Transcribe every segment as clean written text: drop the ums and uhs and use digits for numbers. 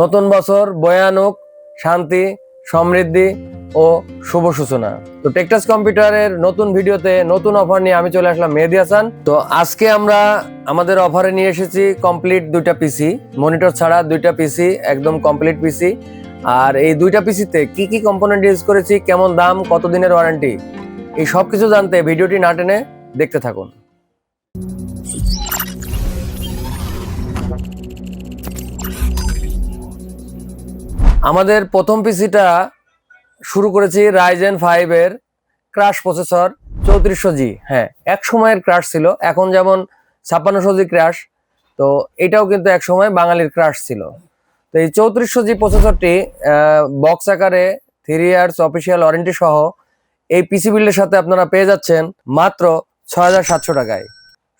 নতুন বছর বয়ে আনুক শান্তি, সমৃদ্ধি ও শুভ সূচনা। তো টেকটাস কম্পিউটারের নতুন ভিডিওতে নতুন অফার নিয়ে আমি চলে আসলাম মেহেদী হাসান। তো আজকে আমরা আমাদের অফারে নিয়ে এসেছি কমপ্লিট দুইটা পিসি, মনিটর ছাড়া দুইটা পিসি, একদম কমপ্লিট পিসি। আর এই দুইটা পিসিতে কি কি কম্পোনেন্ট ইউজ করেছি, কেমন দাম, কত দিনের ওয়ারেন্টি, এই সব কিছু জানতে ভিডিওটি না টেনে দেখতে থাকুন। আমাদের প্রথম পিসিটা শুরু করেছি রাইজেন 5 এর ক্রাশ প্রসেসর 3400G। হ্যাঁ, এক সময়ের ক্রাশ ছিল, এখন যেমন 5600G ক্রাশ, তো এটাও কিন্তু এক সময় বাঙালির ক্রাশ ছিল। তো এই 3400G প্রসেসরটি বক্স আকারে 3 ইয়ার্স অফিসিয়াল ওয়ারেন্টি সহ এই পিসি বিল্ডের সাথে আপনারা পেয়ে যাচ্ছেন মাত্র 6700 টাকায়,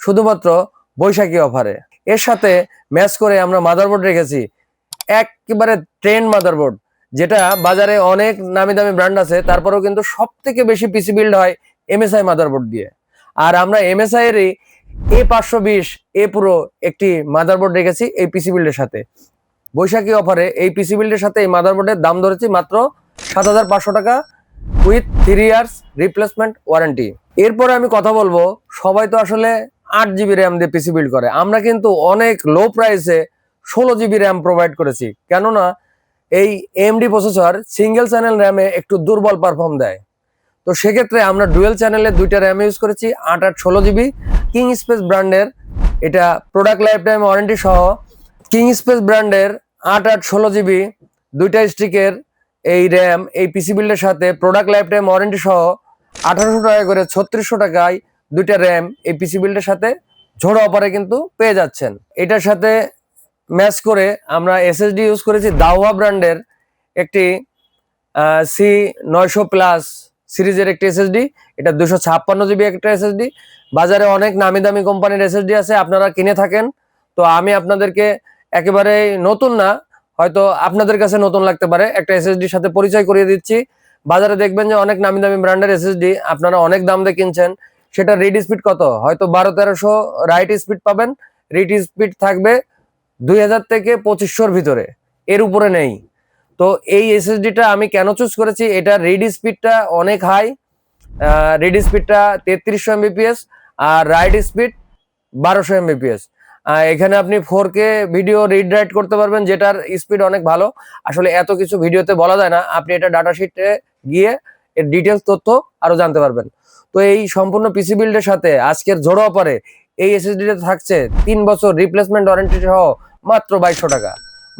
শুধুমাত্র বৈশাখী অফারে। এর সাথে ম্যাচ করে আমরা মাদারবোর্ড রেখেছি একেবারে ট্রেন্ড মাদারবোর্ড, যেটা বাজারে অনেক নামি দামি ব্র্যান্ড আছে, তারপরেও কিন্তু সব থেকে বেশি পিসি বিল্ড হয় MSI মাদারবোর্ড দিয়ে। আর আমরা MSI এরই A520 এ পুরো একটি মাদারবোর্ড রেখেছি এই পিসি বিল্ডের সাথে। বৈশাখী অফারে এই পিসি বিল্ডের সাথে এই মাদারবোর্ডের দাম ধরেছি মাত্র 7500 টাকা উইথ 3 ইয়ার্স রিপ্লেসমেন্ট ওয়ারেন্টি। এরপরে আমি কথা বলবো, সবাই তো আসলে 8GB র্যাম দিয়ে পিসি বিল্ড করে, আমরা কিন্তু অনেক লো প্রাইসে 16GB র্যাম প্রোভাইড করেছি। কেননা এই AMD প্রসেসর সিঙ্গেল চ্যানেল র্যামে একটু দুর্বল পারফর্ম দেয়, তো সেক্ষেত্রে আমরা ডুয়েল চ্যানেলে দুইটা র্যাম ইউজ করেছি 8/8 16GB কিং স্পেস ব্র্যান্ডের। এটা প্রোডাক্ট লাইফ টাইম ওয়ারেন্টি সহ কিং স্পেস ব্র্যান্ডের 8/8 16GB দুইটা স্টিকের এই র্যাম এই পিসি বিল্ডের সাথে প্রোডাক্ট লাইফ টাইম ওয়ারেন্টি সহ 1800 টাকা করে 3600 টাকায় দুইটা র্যাম এই পিসি বিল্ডের সাথে ঝোড়ো অফারে কিন্তু পেয়ে যাচ্ছেন। এটার সাথে ম্যাচ করে আমরা SSD ইউজ করেছি দাওয়া ব্র্যান্ডের একটি C900+ সিরিজের একটি SSD। এটা 256GB একটা SSD। বাজারে অনেক নামি দামি কোম্পানির SSD আছে, আপনারা কিনে থাকেন। তো আমি আপনাদেরকে একেবারে নতুন না, হয়তো আপনাদের কাছে নতুন লাগতে পারে, একটা SSDর সাথে পরিচয় করিয়ে দিচ্ছি। বাজারে দেখবেন যে অনেক নামি দামি ব্র্যান্ডের SSD আপনারা অনেক দাম দিয়ে কিনছেন, সেটা রিড স্পিড কত, হয়তো 1200-1300 রাইট স্পিড পাবেন, রিড স্পিড থাকবে 2000 থেকে 2500-র ভিতরে, এর উপরে নেই। তো এই SSDটা আমি কেন চুজ করেছি, এটা রিড স্পিডটা অনেক হাই, রিড স্পিডটা 3300 Mbps আর রাইট স্পিড 1200 Mbps। এখানে আপনি 4K ভিডিও রিড রাইট করতে পারবেন, যেটার স্পিড অনেক ভালো। আসলে এত কিছু ভিডিওতে বলা যায় না, আপনি এটা ডাটা শিটে গিয়ে এর ডিটেলস তথ্য আরো জানতে পারবেন। তো এই সম্পূর্ণ পিসি বিল্ডের সাথে আজকের ঝোড়ো অফারে এই SSDটা থাকছে 3 বছর রিপ্লেসমেন্ট ওয়ারেন্টি সহ মাত্র 2200 টাকা।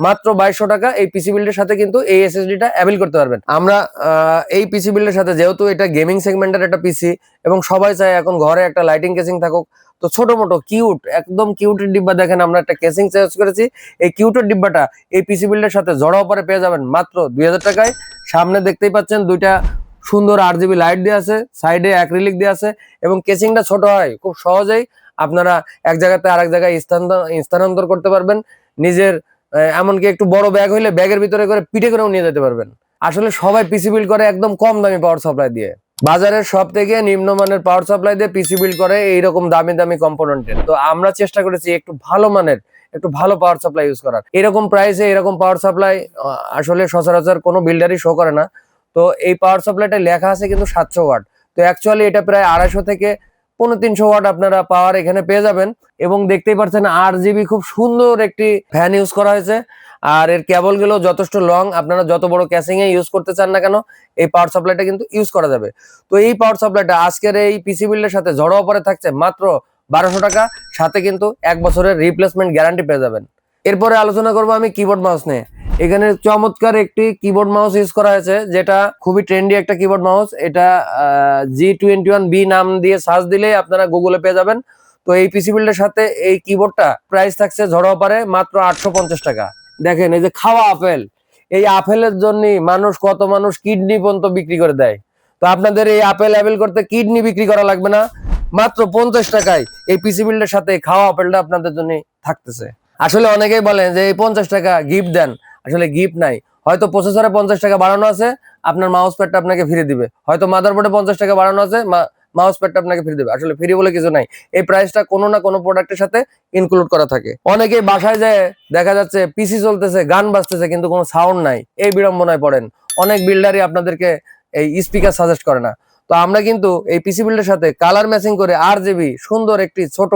মাত্র 2200 টাকা এই পিসি বিল্ডের সাথে কিন্তু এই SSDটা অ্যাভেল করতে পারবেন। আমরা এই পিসি বিল্ডের সাথে, যেহেতু এটা গেমিং সেগমেন্টের একটা পিসি এবং সবাই চায় এখন ঘরে একটা লাইটিং কেসিং থাকুক, তো ছোট মোটো কিউট, একদম কিউটের ডিব্বা দেখেন আমরা একটা কেসিং চেঞ্জ করেছি। এই কিউটের ডিব্বাটা এই পিসি বিল্ডের সাথে জড়ো অফারে পেয়ে যাবেন মাত্র 2000 টাকায়। সামনে দেখতেই পাচ্ছেন দুইটা সুন্দর RGB লাইট দেওয়া আছে, সাইডে অ্যাক্রিলিক দেওয়া আছে এবং কেসিংটা ছোট হয়, খুব সহজেই আপনারা এক জায়গাতে আরেক জায়গায় স্থানান্তর করতে পারবেন। নিজের এমনকি একটু বড় ব্যাগ হইলে ব্যাগের ভিতরে করে পিঠে করেও নিয়ে যেতে পারবেন। আসলে সবাই পিসি বিল্ড করে একদম কম দামি পাওয়ার সাপ্লাই দিয়ে, বাজারের সব থেকে নিম্নমানের পাওয়ার সাপ্লাই দিয়ে পিসি বিল্ড করে এইরকম দামি দামি কম্পোনেন্টের। তো আমরা চেষ্টা করেছি একটু ভালো মানের, একটু ভালো পাওয়ার সাপ্লাই ইউজ করার। এরকম প্রাইসে এরকম পাওয়ার সাপ্লাই আসলে সচরাচর কোনো বিল্ডারই শো করে না। তো এই পাওয়ার সাপ্লাইটা লেখা আছে কিন্তু 700 ওয়াট, তো অ্যাকচুয়ালি এটা প্রায় 250 থেকে 350 ওয়াট আপনারা পাওয়ার এখানে পেয়ে যাবেন। এবং দেখতেই পাচ্ছেন RGB খুব সুন্দর একটি ফ্যান ইউজ করা হয়েছে, আর এর কেবল গুলো যথেষ্ট লং, আপনারা যত বড় ক্যাসিং এ ইউজ করতে চান না কেন এই পাওয়ার সাপ্লাইটা কিন্তু ইউজ করা যাবে। তো এই পাওয়ার সাপ্লাইটা আজকের এই পিসি বিল্ডের সাথে ঝড়ো অফারে থাকছে মাত্র 1200 টাকা, সাথে কিন্তু 1 বছরের রিপ্লেসমেন্ট গ্যারান্টি পেয়ে যাবেন। এরপরে আলোচনা করবো আমি কিবোর্ড মাউস নিয়ে। এখানে চমৎকার একটি কিবোর্ড মাউস ইউজ করা হয়েছে, যেটা খুবই ট্রেন্ডি একটা কিবোর্ড মাউস। এটা G21B নাম দিয়ে সার্চ দিলেই আপনারা গুগলে পেয়ে যাবেন। তো এই পিসি বিল্ডের সাথে এই কিবোর্ডটা প্রাইস থাকছে ঝড়ো অফারে মাত্র 850 টাকা। দেখেন এই যে খাওয়া আপেল, এই আপেলের জন্য কত মানুষ কিডনি পর্যন্ত বিক্রি করে দেয়। তো আপনাদের এই আপেল অ্যাভেল করতে কিডনি বিক্রি করা লাগবে না, মাত্র 50 টাকায় এই পিসি বিল্ডের সাথে খাওয়া আপেলটা আপনাদের জন্য থাকতেছে। আসলে অনেকেই বলেন যে এই 50 টাকা গিফট দেন, আসলে গিফট নাই। হয়তো প্রসেসরে 50 টাকা বাড়ানো আছে, আপনার মাউস প্যাডটা আপনাকে ফিরে দিবে। হয়তো মাদারবোর্ডে 50 টাকা বাড়ানো আছে, মাউস প্যাডটা আপনাকে ফ্রি দেবে। আসলে ফ্রি বলে কিছু নাই, এই প্রাইসটা কোনো না কোনো প্রোডাক্টের সাথে ইনক্লুড করা থাকে। অনেকেই বাসায় যায় দেখা যাচ্ছে পিসি চলতেছে, গান বাজতেছে, কিন্তু কোনো সাউন্ড নাই, এই বিড়ম্বনায় পড়েন। অনেক বিল্ডারই আপনাদেরকে এই স্পিকার সাজেস্ট করে না। তো আমরা কিন্তু এই পিসি বিল্ডের সাথে কালার ম্যাচিং করে RGB সুন্দর একটি ছোট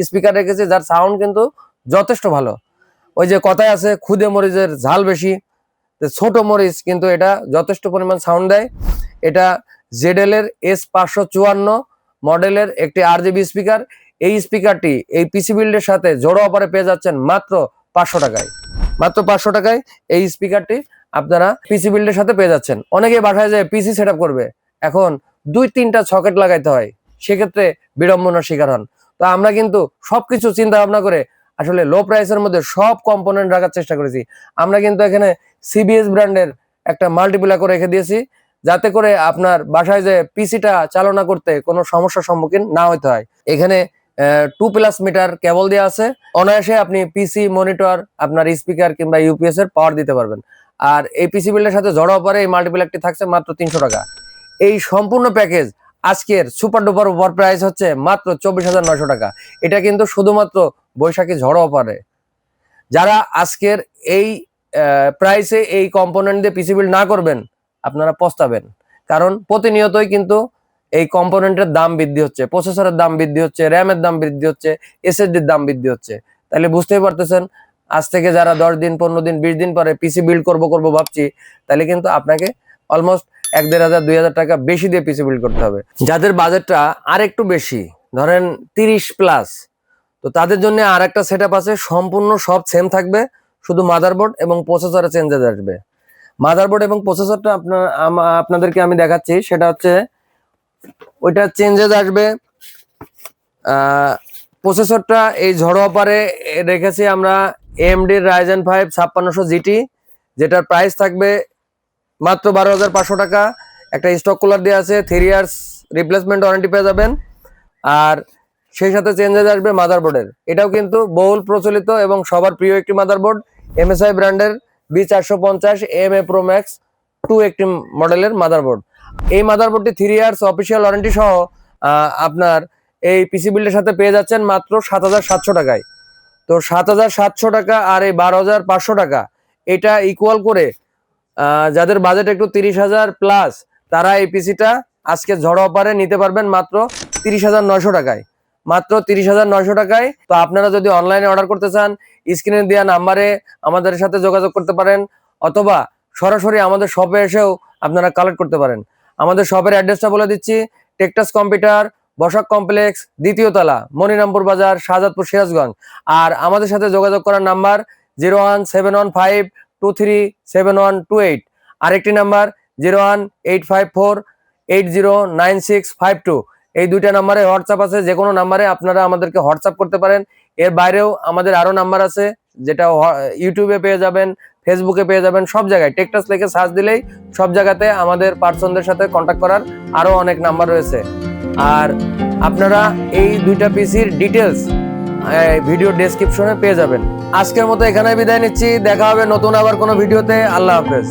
স্পিকার রেখেছি, যার সাউন্ড কিন্তু যথেষ্ট ভালো। ওই যে কথায় আছে খুদে মরিচের ঝাল বেশি, ছোট মরিচ কিন্তু এটা যথেষ্ট পরিমাণ সাউন্ড দেয়। এটা ZL এর S554 মডেলের একটি RGB স্পিকার। এই স্পিকারটি এই পিসি বিল্ডের সাথে জোড়া অফারে পেয়ে যাচ্ছেন মাত্র 500 টাকায়। মাত্র 500 টাকায় এই স্পিকারটি আপনারা পিসি বিল্ডের সাথে পেয়ে যাচ্ছেন। অনেকে বাসায় যায় পিসি সেটআপ করবে, এখন 2-3টা সকেট লাগাইতে হয়, সেক্ষেত্রে বিড়ম্বনার শিকার হন। তো আমরা কিন্তু সবকিছু চিন্তা ভাবনা করে আসলে লো প্রাইসের মধ্যে সব কম্পোনেন্ট রাখার চেষ্টা করেছি। আমরা কিন্তু এখানে CBS ব্র্যান্ডের একটা মাল্টিপ্লাক করে রেখে দিয়েছি, যাতে করে আপনার বাসায় যে পিসিটা চালনা করতে কোনো সমস্যার সম্মুখীন না হতে হয়। এখানে 2+ মিটার কেবল দেওয়া আছে, অনায়াসে আপনি পিসি, মনিটর, আপনার স্পিকার কিংবা ইউপিএস এর পাওয়ার দিতে পারবেন। আর এই পিসি বিল্ডের সাথে জড়ো অফারে এই মাল্টিপ্লাকটি থাকছে মাত্র 300 টাকা। এই সম্পূর্ণ প্যাকেজ আজকের সুপার ডুপার অফার প্রাইস হচ্ছে মাত্র 24,900 টাকা। এটা কিন্তু শুধুমাত্র বৈশাখী ঝড়ো অফারে। যারা আজকের এই প্রাইসে এই কম্পোনেন্ট দিয়ে পিসি বিল্ড না করবেন, আপনারা পস্তাবেন। কারণ প্রতিনিয়তই কিন্তু এই কম্পোনেন্টের দাম বৃদ্ধি হচ্ছে, প্রসেসরের দাম বৃদ্ধি হচ্ছে, র্যামের দাম বৃদ্ধি হচ্ছে, SSDর দাম বৃদ্ধি হচ্ছে। তাহলে বুঝতেই পারতেছেন, আজ থেকে যারা 10 দিন, 15 দিন, 20 দিন পরে পিসি বিল্ড করবো ভাবছি, তাহলে কিন্তু আপনাকে অলমোস্ট 1,500-2,000 টাকা বেশি দিয়ে পিসি বিল্ড করতে হবে। যাদের বাজেটটা আর একটু বেশি, ধরেন 30+, তো তাদের জন্য আর একটা সেটআপ আছে, সম্পূর্ণ সব সেম থাকবে, শুধু মাদারবোর্ড এবং প্রসেসরে চেঞ্জেস আসবে। মাদারবোর্ড এবং প্রসেসরটা আপনাদেরকে আমি দেখাচ্ছি, সেটা হচ্ছে ওইটা চেঞ্জেস আসবে। প্রসেসরটা এই ঝড়ো অফারে রেখেছি আমরা AMD Ryzen 5 5600 GT, যেটার প্রাইস থাকবে মাত্র 12,500 টাকা। একটা স্টক কুলার দেওয়া আছে, 3 ইয়ার্স রিপ্লেসমেন্ট ওয়ারেন্টি পেয়ে যাবেন। আর সেই সাথে চেঞ্জেস আসবে মাদারবোর্ডের। এটাও কিন্তু বহুল প্রচলিত এবং সবার প্রিয় একটি মাদারবোর্ড, MSI ব্র্যান্ডের B450 AMA Pro Max 2 একটি মডেলের মাদারবোর্ড। এই মাদারবোর্ডটি 3 ইয়ার্স অফিসিয়াল ওয়ারেন্টি সহ আপনার এই পিসি বিল্ডের সাথে পেয়ে যাচ্ছেন মাত্র 7,700 টাকায়। তো 7,700 টাকা আর এই 12,500 টাকা, এটা ইকুয়াল করে যাদের বাজেট একটু 30,000+, তারা এই পিসিটা আজকে ঝড়ো অফারে নিতে পারবেন মাত্র 30,900 টাকায়। মাত্র 30,900 টাকায়। তো আপনারা যদি অনলাইনে অর্ডার করতে চান, স্ক্রিনে দেওয়া নাম্বারে আমাদের সাথে যোগাযোগ করতে পারেন, অথবা সরাসরি আমাদের শপে এসেও আপনারা কালেক্ট করতে পারেন। আমাদের শপের অ্যাড্রেসটা বলে দিচ্ছি, টেকটাস কম্পিউটার, বসাক কমপ্লেক্স, 2য় তলা, মনিরামপুর বাজার, শাহজাদপুর, সিরাজগঞ্জ। আর আমাদের সাথে যোগাযোগ করার নাম্বার 01715237128। আরেকটি নাম্বার 01854809652। এই দুইটা নাম্বারে হোয়াটসঅ্যাপ আছে, যে কোনো নাম্বারে আপনারা আমাদেরকে হোয়াটসঅ্যাপ করতে পারেন। এর বাইরেও আমাদের আরো নাম্বার আছে, যেটা ইউটিউবে পেয়ে যাবেন, ফেসবুকে পেয়ে যাবেন, সব জায়গায় টেকটাস লিখে সার্চ দিলেই সব জায়গাতে আমাদের পার্সনদের সাথে কন্ট্যাক্ট করার আরো অনেক নাম্বার রয়েছে। আর আপনারা এই দুইটা পিসির ডিটেলস ভিডিও ডেসক্রিপশনে পেয়ে যাবেন। আজকের মতো এখানে বিদায় নিচ্ছি, দেখা হবে নতুন আবার কোনো ভিডিওতে। আল্লাহ হাফেজ।